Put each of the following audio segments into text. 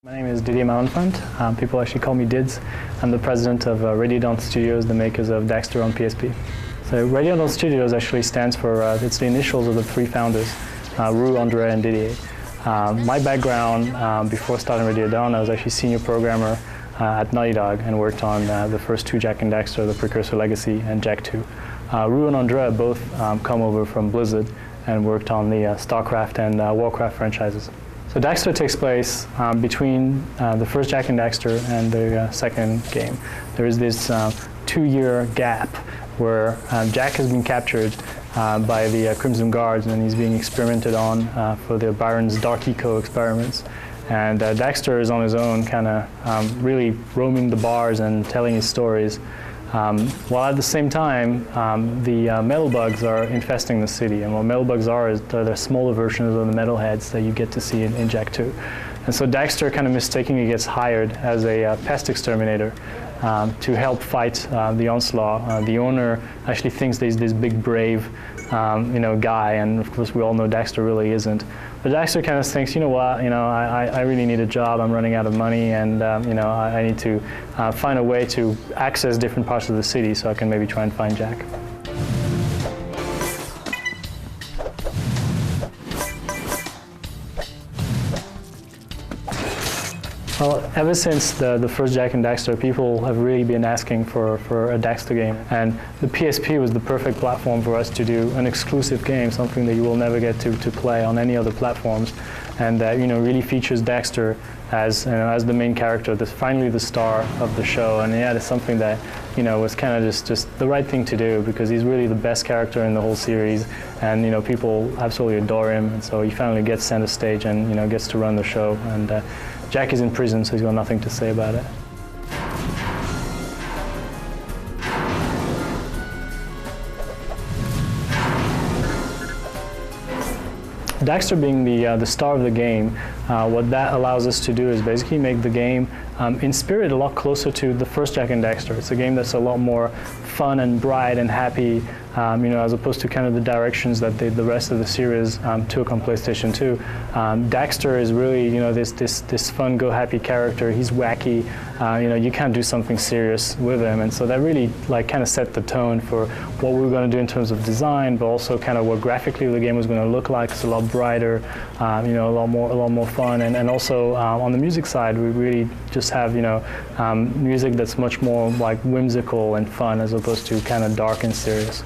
My name is Didier Malenfant. People actually call me Dids. I'm the president of Radiodon Studios, the makers of Daxter on PSP. So Radiodon Studios actually stands for, it's the initials of the three founders, Rue, Andre, and Didier. My background, before starting Radiodon, I was actually senior programmer at Naughty Dog and worked on the first two Jak and Daxter, the Precursor Legacy and Jak 2. Rue and Andre both come over from Blizzard and worked on the StarCraft and Warcraft franchises. So Daxter takes place between the first Jak and Daxter and the second game. There is this 2-year gap where Jak has been captured by the Crimson Guards and he's being experimented on for the Byron's Dark Eco experiments. And Daxter is on his own, kind of really roaming the bars and telling his stories. While at the same time, the metal bugs are infesting the city. And what metal bugs are is they're the smaller versions of the metalheads that you get to see in Jak 2. And so Daxter kind of mistakenly gets hired as a pest exterminator to help fight the onslaught. The owner actually thinks that he's this big, brave guy, and of course we all know Daxter really isn't. But Daxter kind of thinks, you know what, I really need a job, I'm running out of money, and I need to find a way to access different parts of the city so I can maybe try and find Jak. Well, ever since the first Jak and Daxter, people have really been asking for a Daxter game. And the PSP was the perfect platform for us to do an exclusive game, something that you will never get to play on any other platforms, and that really features Daxter as the main character, finally the star of the show. And yeah, it's something that was kind of just the right thing to do, because he's really the best character in the whole series, and people absolutely adore him. And so he finally gets center stage and gets to run the show. And Jak is in prison, so he's got nothing to say about it. Daxter being the star of the game, what that allows us to do is basically make the game in spirit a lot closer to the first Jak and Daxter. It's a game that's a lot more fun and bright and happy, as opposed to kind of the directions that the rest of the series took on PlayStation 2. Daxter is really, this fun, go-happy character. He's wacky. You can't do something serious with him, and so that really kind of set the tone for what we were going to do in terms of design, but also kind of what graphically the game was going to look like. It's a lot brighter, a lot more fun, and also on the music side, we really just have music that's much more whimsical and fun as opposed to kind of dark and serious.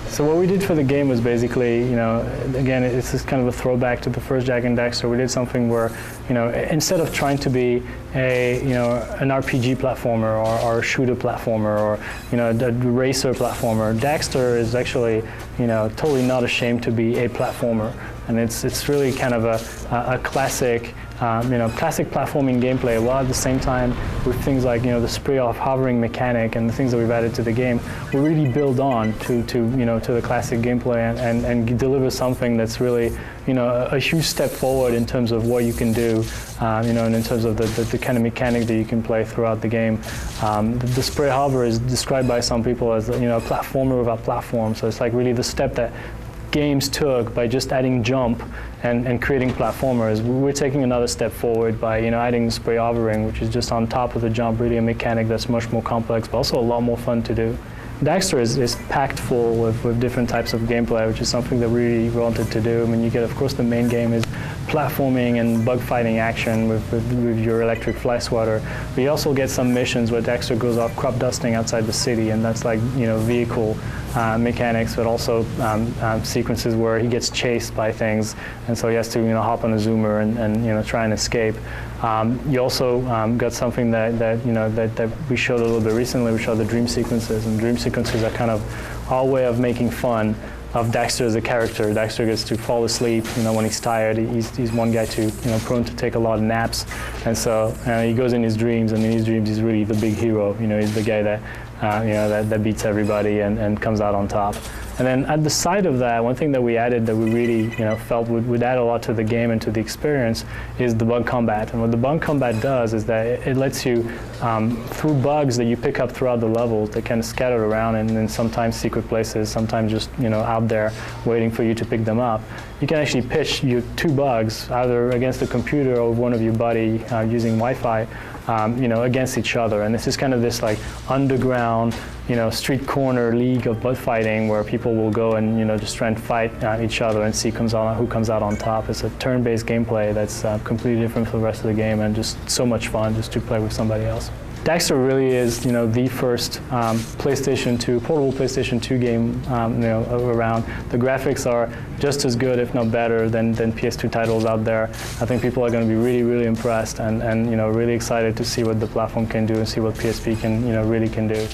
So what we did for the game was basically, again, it's just kind of a throwback to the first Jak and Daxter. We did something where, instead of trying to be an RPG platformer or a shooter platformer or, a racer platformer, Daxter is actually, totally not ashamed to be a platformer. And it's really kind of a classic, classic platforming gameplay, while at the same time with things like, the spray off hovering mechanic and the things that we've added to the game, we really build on to the classic gameplay and deliver something that's really, a huge step forward in terms of what you can do, and in terms of the kind of mechanic that you can play throughout the game. The spray hover is described by some people as, a platformer without platform. So it's really the step that games took by just adding jump and creating platformers. We're taking another step forward by adding spray hovering, which is just on top of the jump, really a mechanic that's much more complex, but also a lot more fun to do. Daxter is packed full with different types of gameplay, which is something that we really wanted to do. I mean, you get, of course, the main game is platforming and bug fighting action with your electric fly swatter. But you also get some missions where Daxter goes off crop dusting outside the city, and that's vehicle mechanics, but also sequences where he gets chased by things, and so he has to hop on a zoomer and try and escape. You also got something that we showed a little bit recently. We showed the dream sequences, and dream sequences are kind of our way of making fun of Daxter as a character. Daxter gets to fall asleep, when he's tired. He's one guy prone to take a lot of naps, and so he goes in his dreams, and in his dreams he's really the big hero. He's the guy that that beats everybody and comes out on top. And then at the side of that, one thing that we added that we really felt would add a lot to the game and to the experience is the bug combat. And what the bug combat does is that it lets you, through bugs that you pick up throughout the levels, that kind of scattered around and in sometimes secret places, sometimes just out there waiting for you to pick them up. You can actually pitch your 2 bugs either against the computer or one of your buddy using Wi-Fi, against each other. And this is kind of this like underground, street corner league of bug fighting where people will go and just try and fight each other and see who comes out on top. It's a turn-based gameplay that's completely different from the rest of the game and just so much fun just to play with somebody else. Daxter really is, the first PlayStation 2, portable PlayStation 2 game, around. The graphics are just as good, if not better, than PS2 titles out there. I think people are going to be really, really impressed and really excited to see what the platform can do and see what PSP really can do.